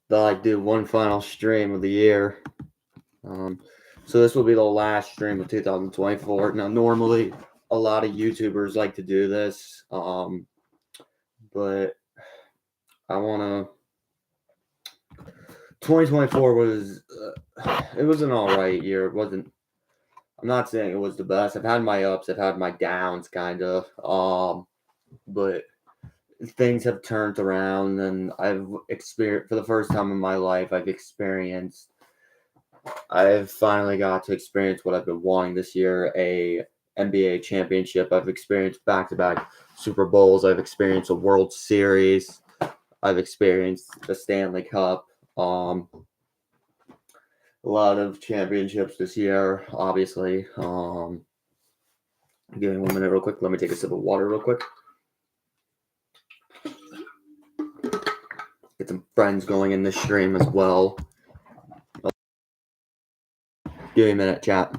thought I'd do one final stream of the year. So this will be the last stream of 2024. Now, normally a lot of YouTubers like to do this, but I want to. 2024 was it was an all right year. It wasn't. I'm not saying it was the best. I've had my ups. I've had my downs, kind of. But things have turned around, and I've experienced for the first time in my life. I've finally got to experience what I've been wanting this year: a NBA championship. I've experienced back-to-back Super Bowls. I've experienced a World Series. I've experienced the Stanley Cup. A lot of championships this year, obviously. Give me 1 minute real quick. Let me take a sip of water real quick. Get some friends going in this stream as well. Give me a minute, chat.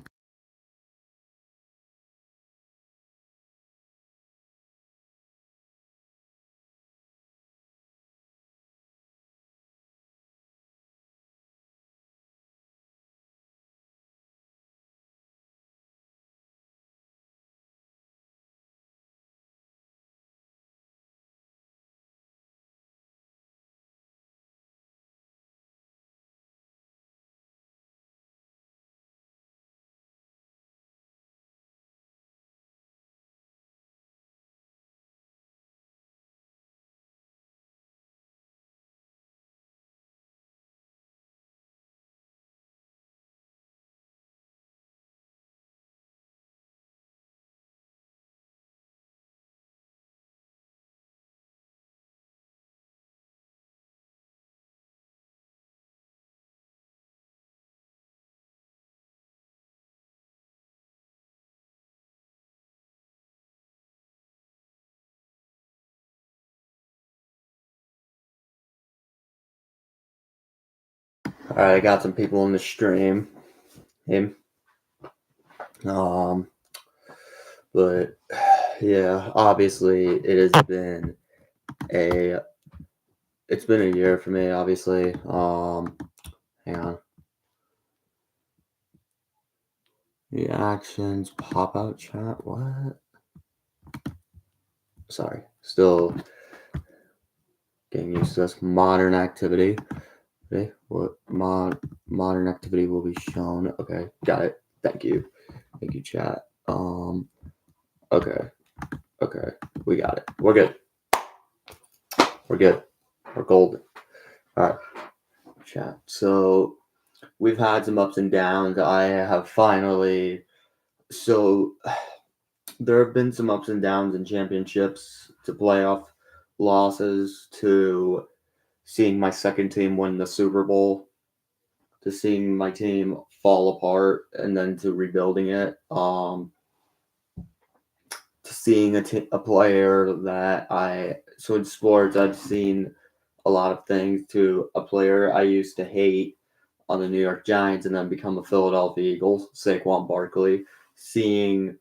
All right, I got some people in the stream. But yeah, obviously it has been a year for me, obviously. Hang on. Reactions, pop out chat, what? Sorry, still getting used to this. Modern activity. Okay, what modern activity will be shown? Okay, got it. Thank you, chat. Okay, we got it. We're good. We're golden. All right, chat. So we've had some ups and downs. I have finally. So there have been some ups and downs in championships, to playoff losses, to seeing my second team win the Super Bowl, to seeing my team fall apart, and then to rebuilding it. To seeing a player that so in sports, I've seen a lot of things, to a player I used to hate on the New York Giants and then become a Philadelphia Eagles, Saquon Barkley, seeing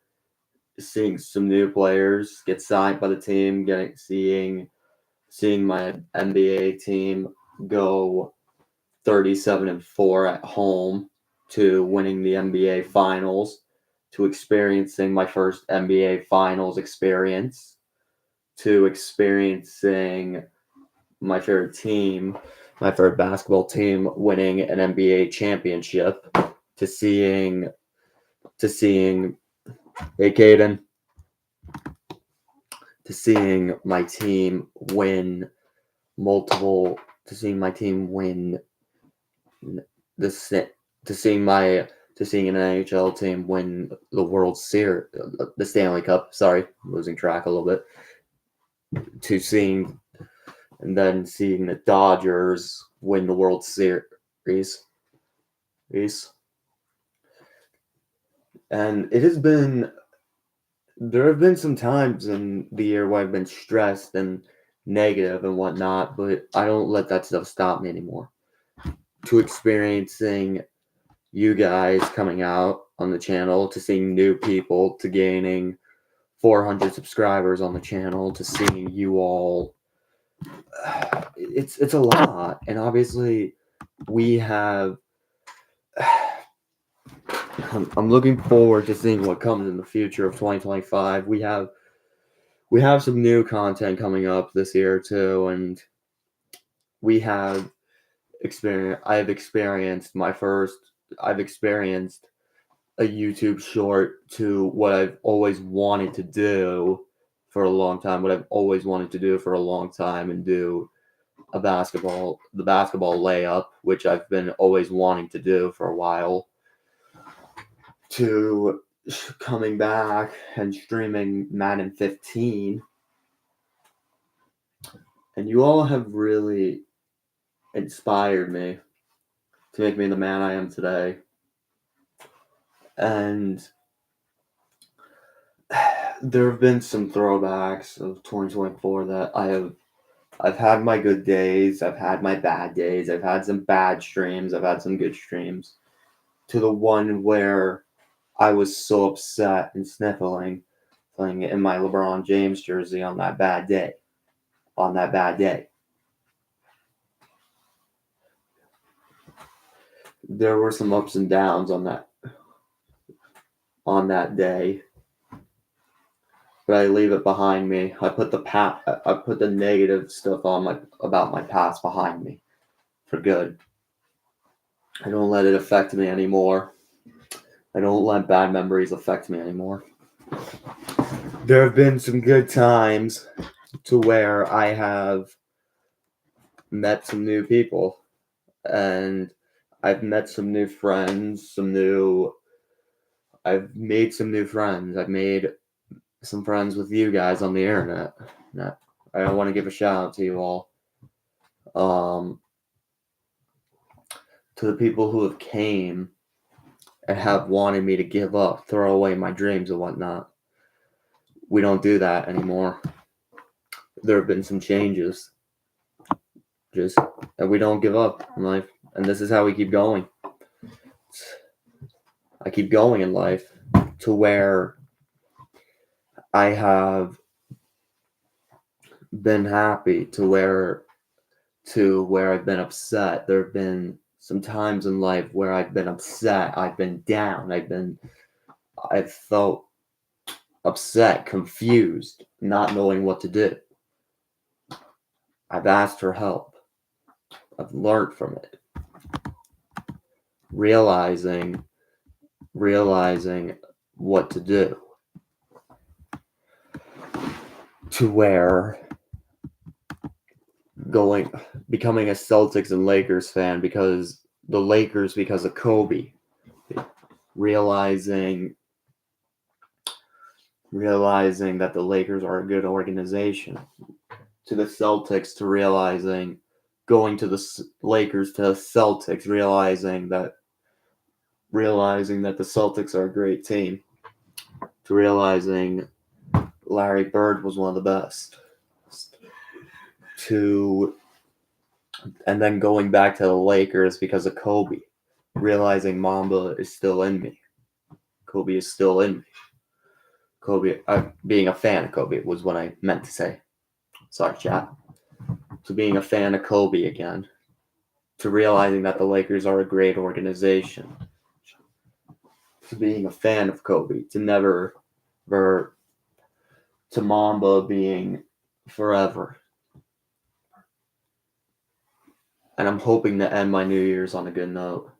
some new players get signed by the team, seeing my NBA team go 37-4 at home, to winning the NBA Finals, to experiencing my first NBA Finals experience, to experiencing my favorite basketball team winning an NBA championship, to seeing hey Caden, to seeing my team win to seeing an NHL team win the World Series, the Stanley Cup. Sorry, I'm losing track a little bit. And then seeing the Dodgers win the World Series. And there have been some times in the year where I've been stressed and negative and whatnot, but I don't let that stuff stop me anymore. To experiencing you guys coming out on the channel, to seeing new people, to gaining 400 subscribers on the channel, to seeing you all it's a lot, and obviously we have. I'm looking forward to seeing what comes in the future of 2025. We have some new content coming up this year too, and we have experience. I've experienced a YouTube short to what I've always wanted to do for a long time. What I've always wanted to do for a long time, and do the basketball layup, which I've been always wanting to do for a while, to coming back and streaming Madden 15. And you all have really inspired me to make me the man I am today. And there have been some throwbacks of 2024 that I've had my good days, I've had my bad days, I've had some bad streams, I've had some good streams, to the one where I was so upset and sniffling playing in my LeBron James jersey on that bad day. On that bad day. There were some ups and downs on that day. But I leave it behind me. I put the negative stuff about my past behind me for good. I don't let it affect me anymore. I don't let bad memories affect me anymore. There have been some good times to where I have met some new people, and I've met some new friends, I've made some new friends. I've made some friends with you guys on the internet. I want to give a shout out to you all. To the people who have came and have wanted me to give up, throw away my dreams and whatnot. We don't do that anymore. There have been some changes. And we don't give up in life. And this is how we keep going. I keep going in life to where I have been happy, to where I've been upset. There have been some times in life where I've been upset, I've been down, I've felt upset, confused, not knowing what to do. I've asked for help. I've learned from it. Realizing what to do. To where becoming a Celtics and Lakers fan because of Kobe. Realizing that the Lakers are a good organization. To the Celtics, to going to the Lakers to the Celtics, realizing that the Celtics are a great team. To realizing Larry Bird was one of the best. And then going back to the Lakers because of Kobe. Realizing Mamba is still in me. Kobe is still in me. Kobe, being a fan of Kobe was what I meant to say. Sorry, chat. To being a fan of Kobe again. To realizing that the Lakers are a great organization. To being a fan of Kobe. To Mamba being forever. And I'm hoping to end my New Year's on a good note.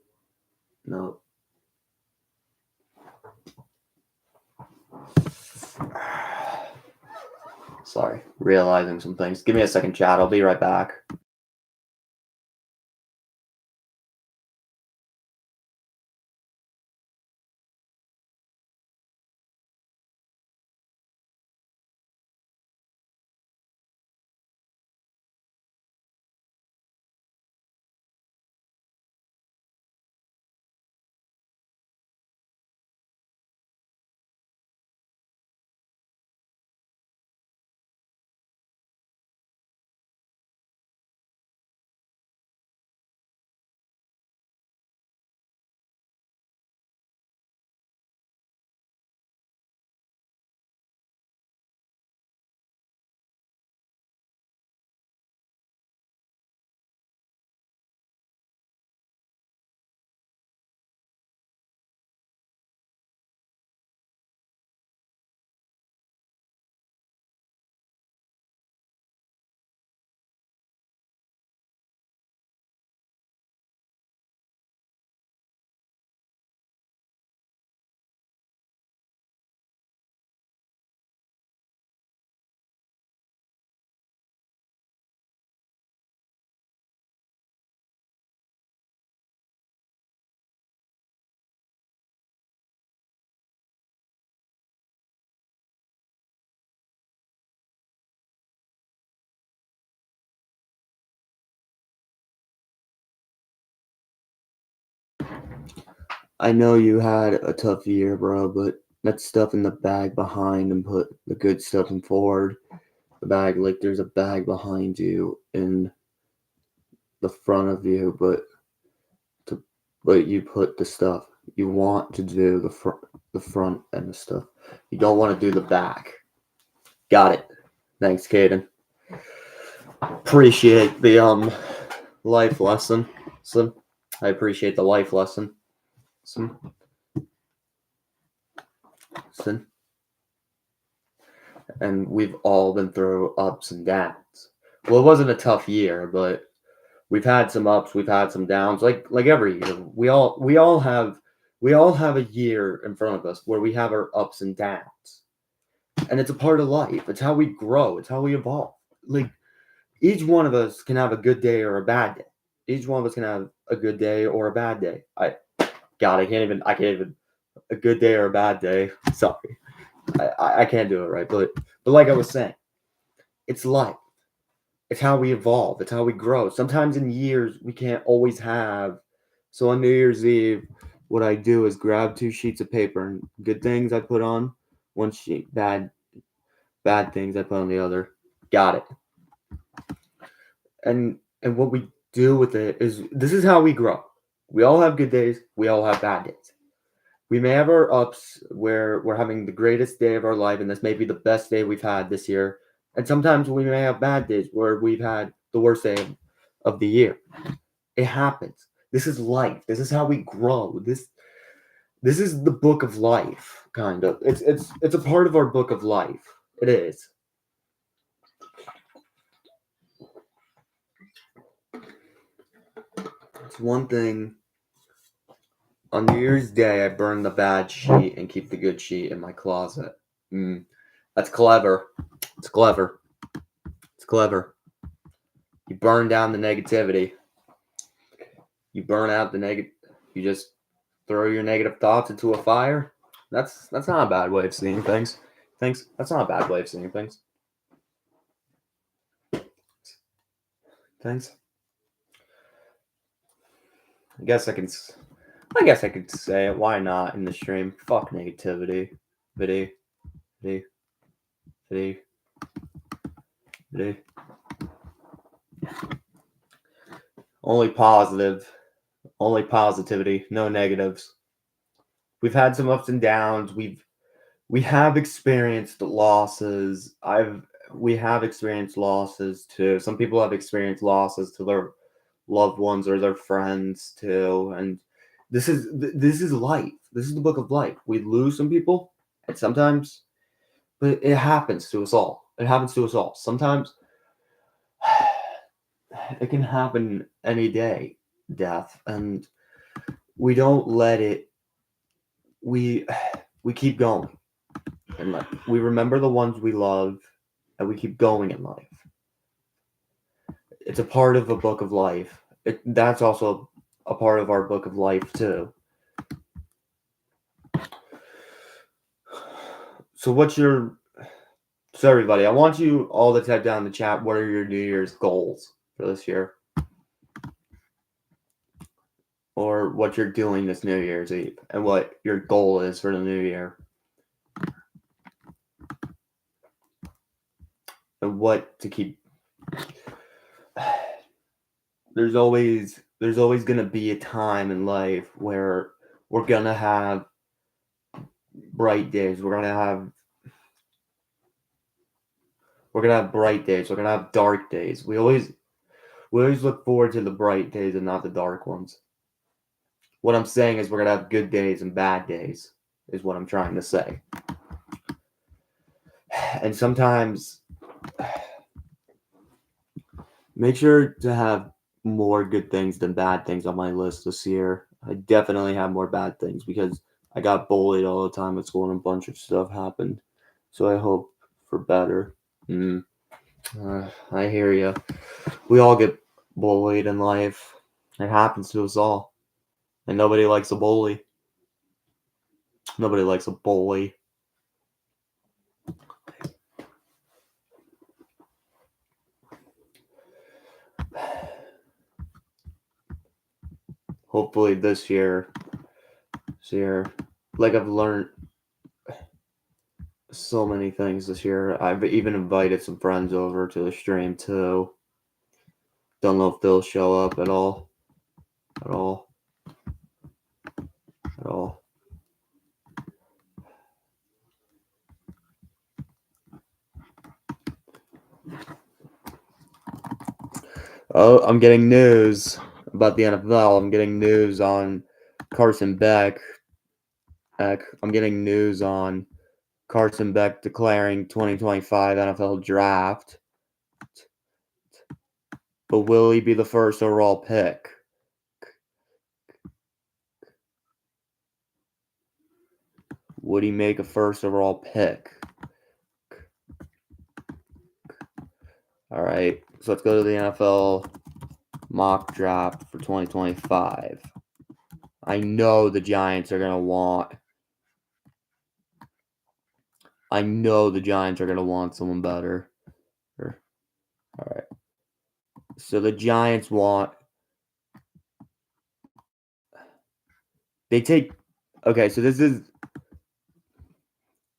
Sorry, realizing some things. Give me a second, chat. I'll be right back. I know you had a tough year, bro, but let's stuff in the bag behind and put the good stuff in forward. The bag, like there's a bag behind you in the front of you, but you put the stuff you want to do the front and the stuff. You don't want to do the back. Got it. Thanks, Caden. Appreciate the life lesson. I appreciate the life lesson. And we've all been through ups and downs. Well, it wasn't a tough year, but we've had some ups, we've had some downs. Like every year, we all have a year in front of us where we have our ups and downs, and it's a part of life. It's how we grow. It's how we evolve. Like each one of us can have a good day or a bad day. Each one of us can have a good day or a bad day. I can't even a good day or a bad day. Sorry, I can't do it right. But like I was saying, it's life. It's how we evolve. It's how we grow. Sometimes in years we can't always have. So on New Year's Eve, what I do is grab 2 sheets of paper and good things I put on one sheet, bad things I put on the other. Got it. And what we do with it is this is how we grow. We all have good days. We all have bad days. We may have our ups where we're having the greatest day of our life, and this may be the best day we've had this year. And sometimes we may have bad days where we've had the worst day of the year. It happens. This is life. This is how we grow. This is the book of life, kind of. It's a part of our book of life. It is. It's one thing. On New Year's Day, I burn the bad sheet and keep the good sheet in my closet. That's clever. It's clever. It's clever. You burn down the negativity. You burn out the negative. You just throw your negative thoughts into a fire. That's not a bad way of seeing things. That's not a bad way of seeing things. Thanks. I guess I could say it. Why not in the stream? Fuck negativity. Viddy. Only positivity, no negatives. We've had some ups and downs. We have experienced losses. We have experienced losses too. Some people have experienced losses to their loved ones or their friends too. And this is life. This is the book of life. We lose some people, and sometimes, but it happens to us all. It happens to us all. Sometimes it can happen any day, death, and we don't let it. We keep going in life. We remember the ones we love, and we keep going in life. It's a part of a book of life. That's also a part of our book of life too. So everybody, I want you all to type down in the chat, what are your New Year's goals for this year? Or what you're doing this New Year's Eve and what your goal is for the new year. And what to keep. There's always going to be a time in life where we're going to have bright days. We're going to have bright days. We're going to have dark days. We always look forward to the bright days and not the dark ones. What I'm saying is we're going to have good days and bad days is what I'm trying to say. And sometimes make sure to have more good things than bad things on my list this year. I definitely have more bad things because I got bullied all the time at school and a bunch of stuff happened. So I hope for better. I hear you. We all get bullied in life. It happens to us all. And nobody likes a bully. Nobody likes a bully. Hopefully this year year. Like, I've learned so many things this year. I've even invited some friends over to the stream too. Don't know if they'll show up at all. At all. At all. Oh, I'm getting news about the NFL. I'm getting news on Carson Beck. I'm getting news on Carson Beck declaring 2025 NFL draft. But will he be the first overall pick? Would he make a first overall pick? All right, so let's go to the NFL mock draft for 2025. I know the Giants are going to want. I know the Giants are going to want someone better. All right. So the Giants want. They take. Okay, so this is.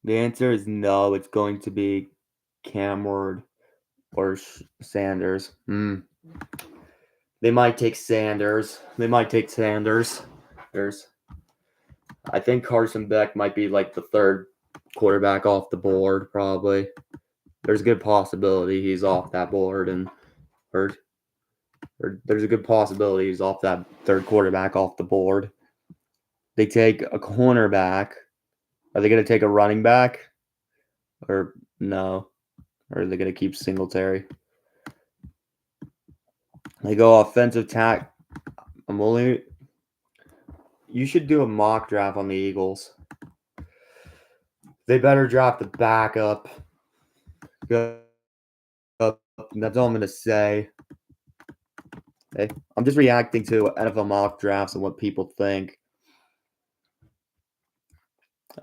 The answer is no. It's going to be Cam Ward or Sanders. They might take Sanders. I think Carson Beck might be like the third quarterback off the board, probably. There's a good possibility he's off that board, or there's a good possibility he's off that third quarterback off the board. They take a cornerback. Are they going to take a running back? Or no? Or are they going to keep Singletary? They go offensive tack. You should do a mock draft on the Eagles. They better draft the backup. That's all I'm going to say. Okay. I'm just reacting to NFL mock drafts and what people think.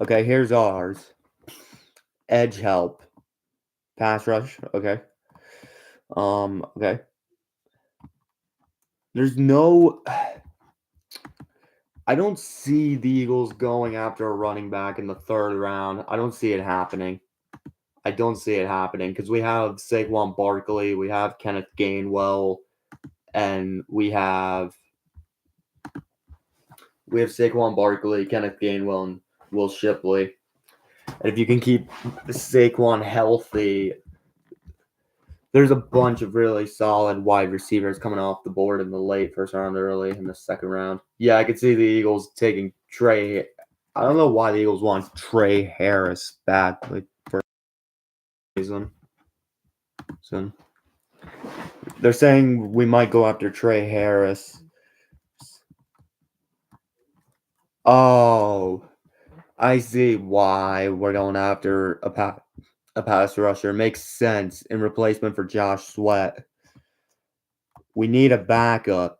Okay, here's ours. Edge help. Pass rush. Okay. Okay. There's no. I don't see the Eagles going after a running back in the third round. I don't see it happening. Because we have Saquon Barkley, we have Kenneth Gainwell, and we have Saquon Barkley, Kenneth Gainwell, and Will Shipley. And if you can keep Saquon healthy, there's a bunch of really solid wide receivers coming off the board in the late first round, early in the second round. Yeah, I could see the Eagles taking Trey. I don't know why the Eagles want Trey Harris badly for a reason. So they're saying we might go after Trey Harris. Oh, I see why we're going after a pass rusher. Makes sense in replacement for Josh Sweat. We need a backup.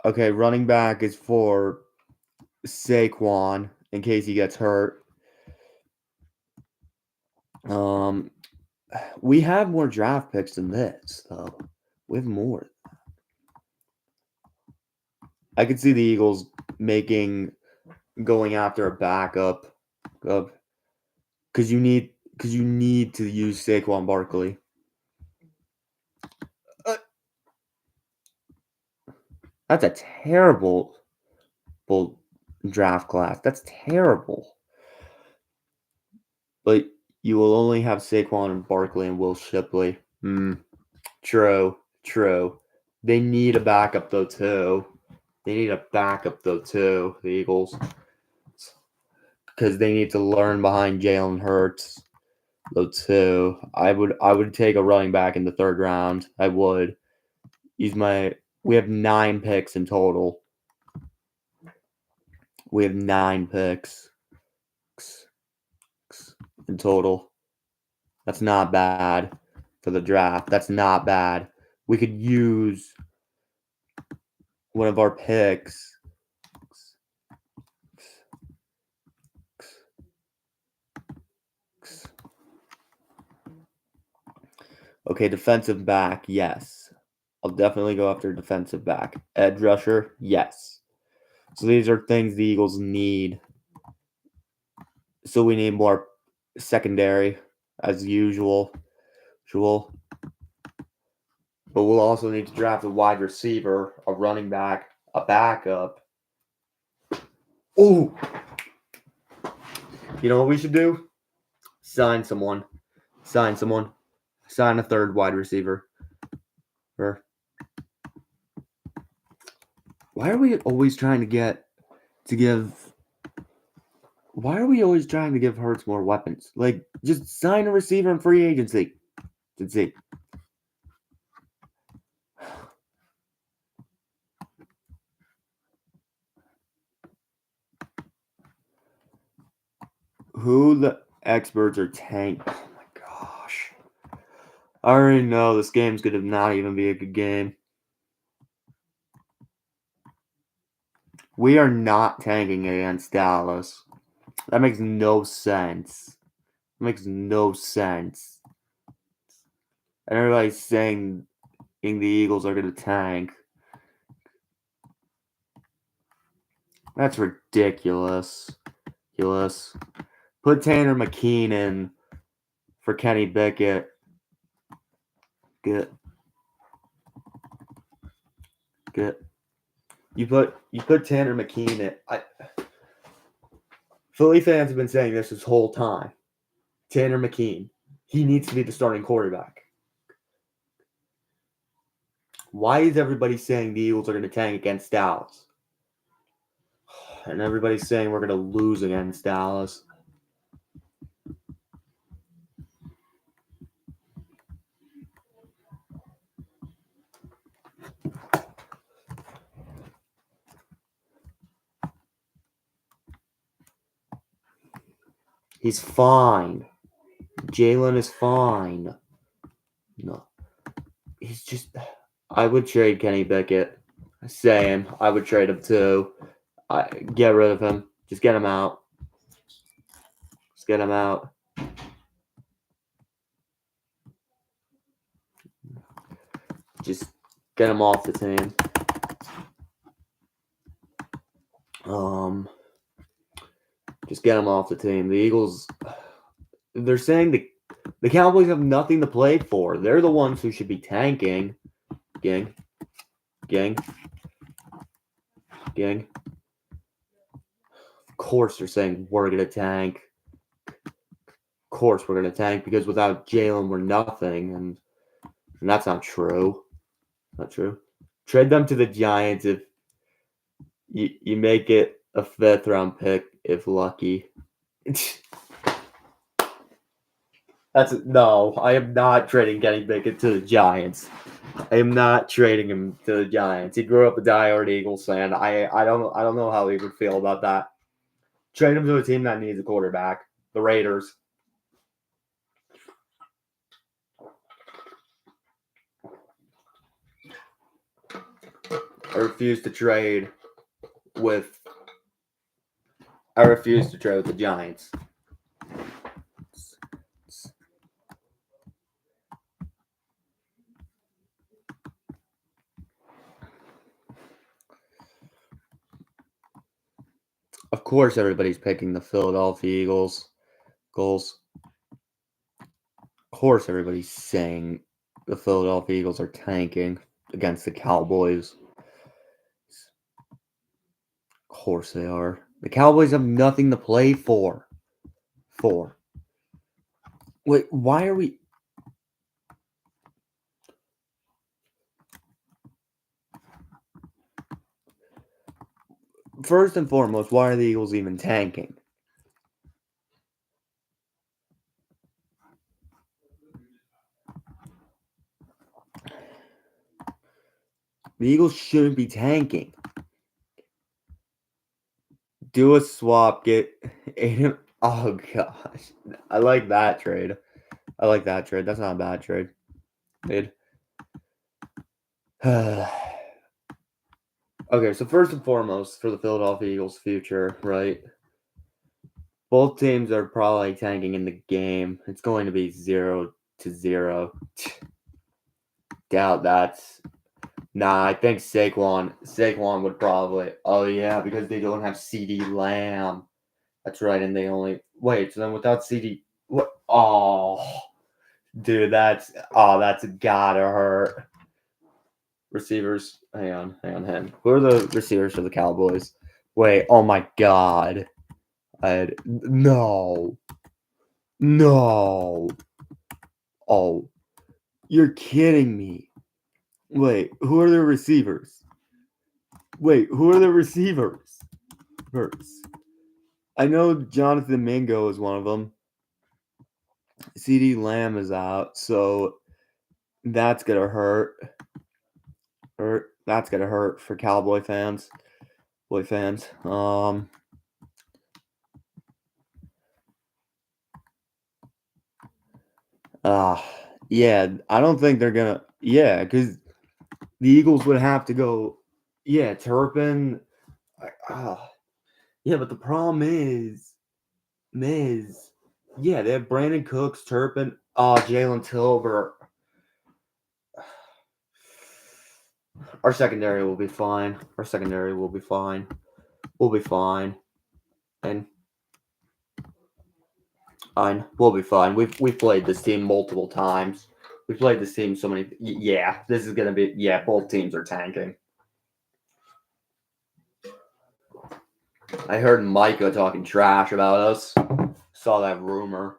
Okay, running back is for Saquon in case he gets hurt. We have more draft picks than this, though. We have more. I could see the Eagles going after a backup, because you need to use Saquon Barkley. That's a terrible draft class. That's terrible. But you will only have Saquon and Barkley and Will Shipley. True. They need a backup though too. The Eagles. Because they need to learn behind Jalen Hurts though too. I would take a running back in the third round. I would. We have 9 picks in total. We have 9 picks in total. That's not bad for the draft. That's not bad. We could use one of our picks. Okay, defensive back, yes. I'll definitely go after defensive back. Edge rusher, yes. So these are things the Eagles need. So we need more secondary, as usual. But we'll also need to draft a wide receiver, a running back, a backup. Ooh! You know what we should do? Sign someone. Sign a third wide receiver. Or why are we always trying to give Hurts more weapons? Like, just sign a receiver in free agency. Let's see. Who the experts are tank? Oh my gosh. I already know this game's going to not even be a good game. We are not tanking against Dallas. That makes no sense. And everybody's saying the Eagles are going to tank. That's ridiculous. Put Tanner McKeen in for Kenny Pickett. Good. You put Tanner McKeen in. Philly fans have been saying this whole time. Tanner McKeen. He needs to be the starting quarterback. Why is everybody saying the Eagles are going to tank against Dallas? And everybody's saying we're going to lose against Dallas. He's fine. Jalen is fine. No. He's just... I would trade Kenny Pickett. Same. I would trade him too. Get rid of him. Just get him out. Just get him off the team. Just get him off the team. The Eagles, they're saying the Cowboys have nothing to play for. They're the ones who should be tanking. Gang. Of course they're saying we're going to tank. Of course we're going to tank because without Jalen we're nothing. And that's not true. Trade them to the Giants if you make it a 5th round pick if lucky. No, I am not trading Kenny Pickett to the Giants. I am not trading him to the Giants. He grew up a diehard Eagles fan. I don't know how he would feel about that. Trade him to a team that needs a quarterback. The Raiders. I refuse to trade with the Giants. Of course everybody's picking the Philadelphia Eagles. Of course everybody's saying the Philadelphia Eagles are tanking against the Cowboys. Of course they are. The Cowboys have nothing to play for. Wait, why are we... First and foremost, why are the Eagles even tanking? The Eagles shouldn't be tanking. Do a swap, get Aiden. Oh gosh, I like that trade. That's not a bad trade. Dude. Okay, so first and foremost, for the Philadelphia Eagles' future, right? Both teams are probably tanking in the game. It's going to be 0-0. Doubt that's Nah, I think Saquon would probably. Oh yeah, because they don't have CD Lamb. That's right, and they only wait. So then without CD, what? Oh, dude, that's gotta hurt. Receivers, hang on. Who are the receivers for the Cowboys? Wait, oh my God, no, no. Oh, you're kidding me. Wait, who are the receivers? Wait, who are the receivers? First, I know Jonathan Mingo is one of them. CD Lamb is out, so that's gonna hurt. That's gonna hurt for Cowboy fans. Boy fans. Uh yeah, I don't think they're gonna. Yeah, because the Eagles would have to go. Yeah, Turpin. Uh, yeah, but the problem is, yeah, they have Brandon Cooks, Turpin, Jalen Tilbert. Our secondary will be fine. We'll be fine. And we'll be fine. We've played this team multiple times. We've played this team so many. Yeah, this is gonna be. Yeah, both teams are tanking. I heard Micah talking trash about us. Saw that rumor.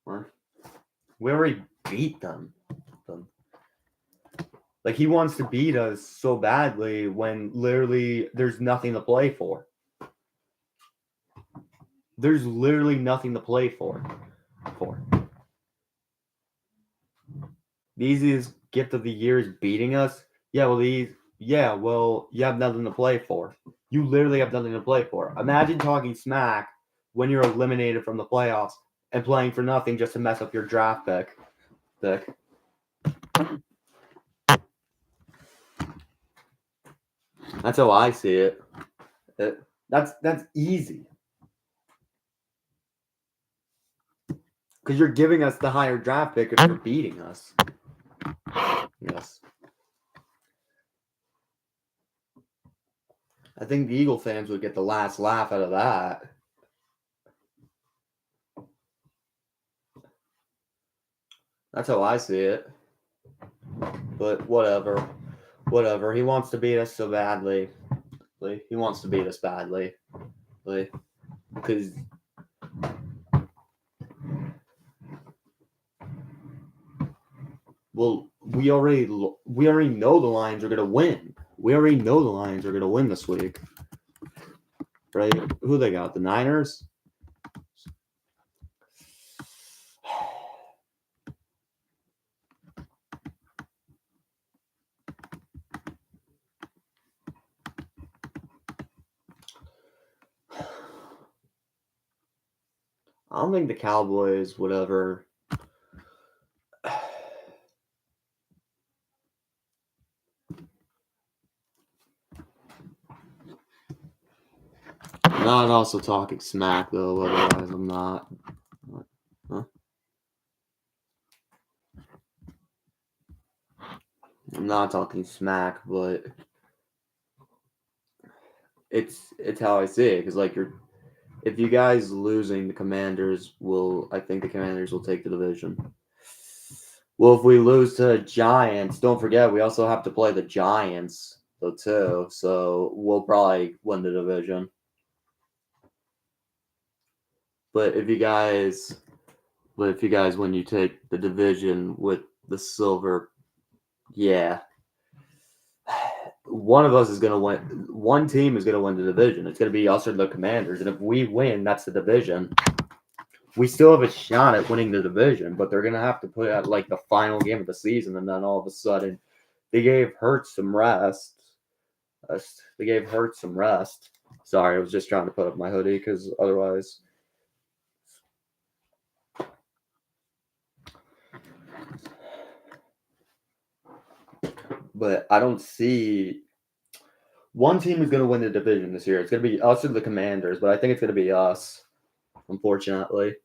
We already beat them. Like he wants to beat us so badly when literally there's nothing to play for. There's literally nothing to play for. The easiest gift of the year is beating us. Yeah, well, you have nothing to play for. You literally have nothing to play for. Imagine talking smack when you're eliminated from the playoffs and playing for nothing just to mess up your draft pick. That's how I see it. That's easy. Because you're giving us the higher draft pick if you're beating us. Yes. I think the Eagle fans would get the last laugh out of that. That's how I see it. But whatever. He wants to beat us so badly. He wants to beat us badly. Because well, we already know the Lions are gonna win. We already know the Lions are gonna win this week. Right? Who they got? The Niners? I don't think the Cowboys would ever. I'm not also talking smack though, otherwise I'm not. Huh? I'm not talking smack, but it's how I see it. Because like if you guys losing, the Commanders will. I think the Commanders will take the division. Well, if we lose to Giants, don't forget we also have to play the Giants though too. So we'll probably win the division. But if you guys when you take the division with the silver, yeah, one of us is gonna win. One team is gonna win the division. It's gonna be us or the Commanders, and if we win, that's the division. We still have a shot at winning the division, but they're gonna have to put out like the final game of the season, and then all of a sudden, they gave Hurts some rest. Sorry, I was just trying to put up my hoodie because otherwise. But I don't see one team is going to win the division this year. It's going to be us or the Commanders, but I think it's going to be us, unfortunately.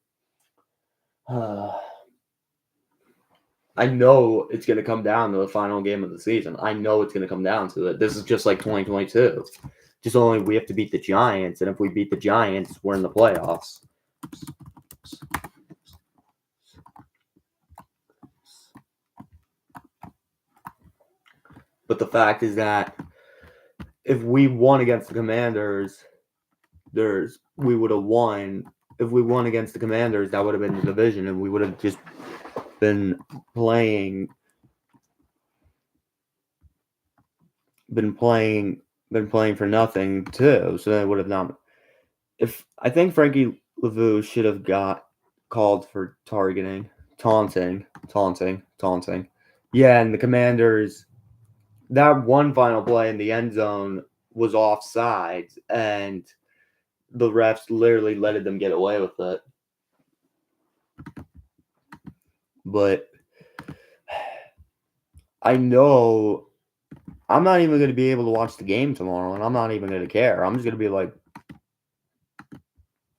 I know it's going to come down to the final game of the season. I know it's going to come down to it. This is just like 2022. Just only we have to beat the Giants, and if we beat the Giants, we're in the playoffs. But the fact is that if we won against the Commanders, we would have won. If we won against the Commanders, that would have been the division, and we would have just been playing for nothing too. So they would have not. If I think Frankie Laveau should have got called for taunting. Yeah, and the Commanders, that one final play in the end zone was offsides, and the refs literally let them get away with it. But I know I'm not even going to be able to watch the game tomorrow, and I'm not even going to care. I'm just going to be like,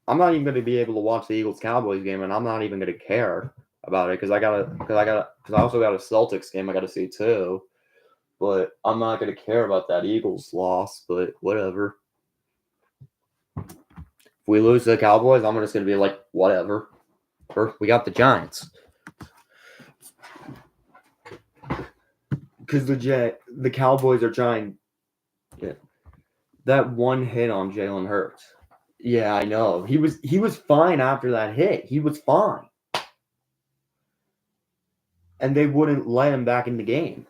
I'm not even going to be able to watch the Eagles Cowboys game, and I'm not even going to care about it because I also got a Celtics game I got to see too. But I'm not going to care about that Eagles loss. But whatever. If we lose to the Cowboys, I'm just going to be like, whatever. We got the Giants. Because the Cowboys are trying. Yeah, that one hit on Jalen Hurts. Yeah, I know. He was fine after that hit. He was fine. And they wouldn't let him back in the game.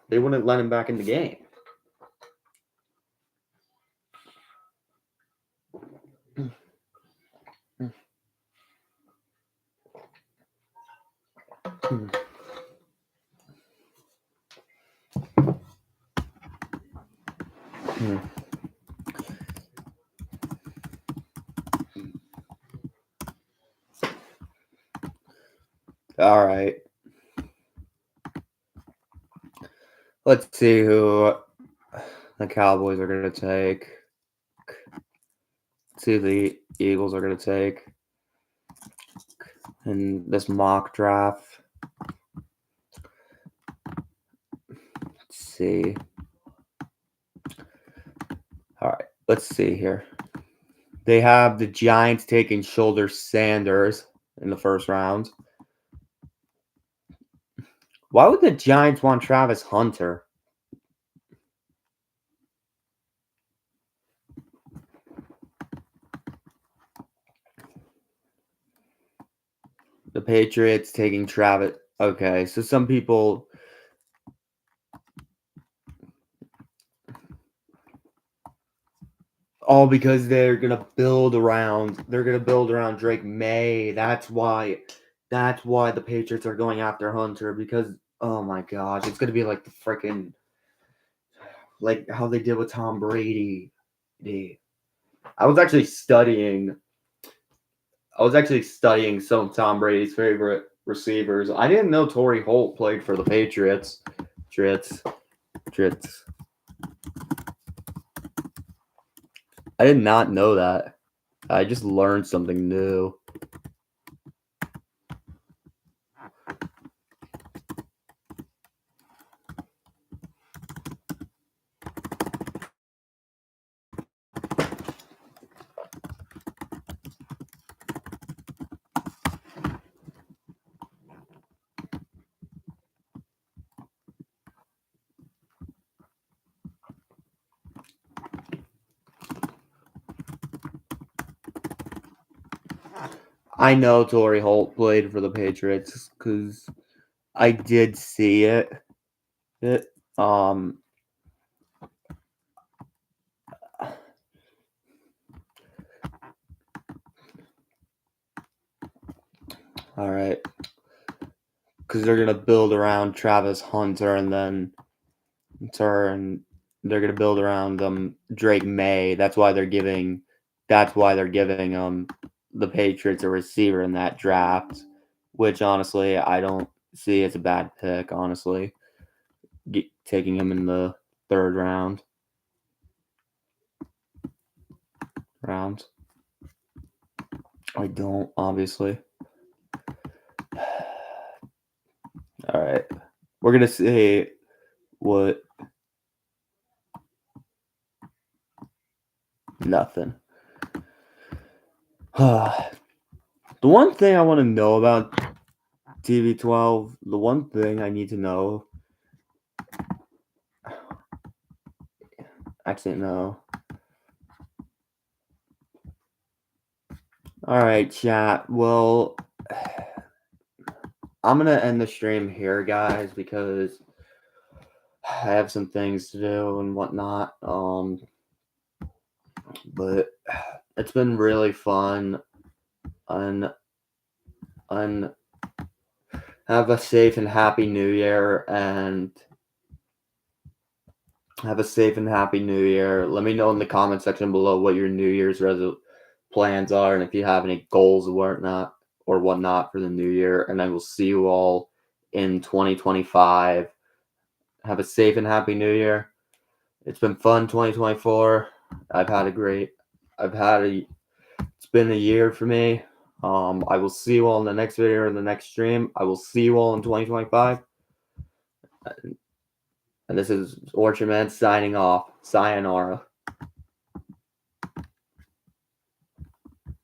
All right. Let's see who the Cowboys are going to take. Let's see who the Eagles are going to take in this mock draft. Let's see. All right. Let's see here. They have the Giants taking Shoulder Sanders in the first round. Why would the Giants want Travis Hunter? The Patriots taking Travis. Okay, so some people. All because they're gonna build around Drake May. That's why the Patriots are going after Hunter, because oh my gosh, it's gonna be like the freaking, like how they did with Tom Brady. I was actually studying some of Tom Brady's favorite receivers. I didn't know Torrey Holt played for the Patriots. I did not know that. I just learned something new. I know Torrey Holt played for the Patriots because I did see it. All right, because they're gonna build around Travis Hunter, and then they're gonna build around Drake May. That's why they're giving the Patriots a receiver in that draft, which honestly I don't see as a bad pick. Honestly, taking him in the third round. I don't, obviously. All right. we're gonna say what nothing. The one thing I want to know about TB12, the one thing I need to know. Actually, no. All right, chat. Well, I'm gonna end the stream here, guys, because I have some things to do and whatnot. But it's been really fun, and have a safe and happy New Year, and have a safe and happy New Year. Let me know in the comment section below what your New Year's plans are, and if you have any goals or whatnot for the new year. And I will see you all in 2025. Have a safe and happy New Year. It's been fun 2024. It's been a year for me. I will see you all in the next video or the next stream. I will see you all in 2025. And this is Orchard Man signing off. Sayonara.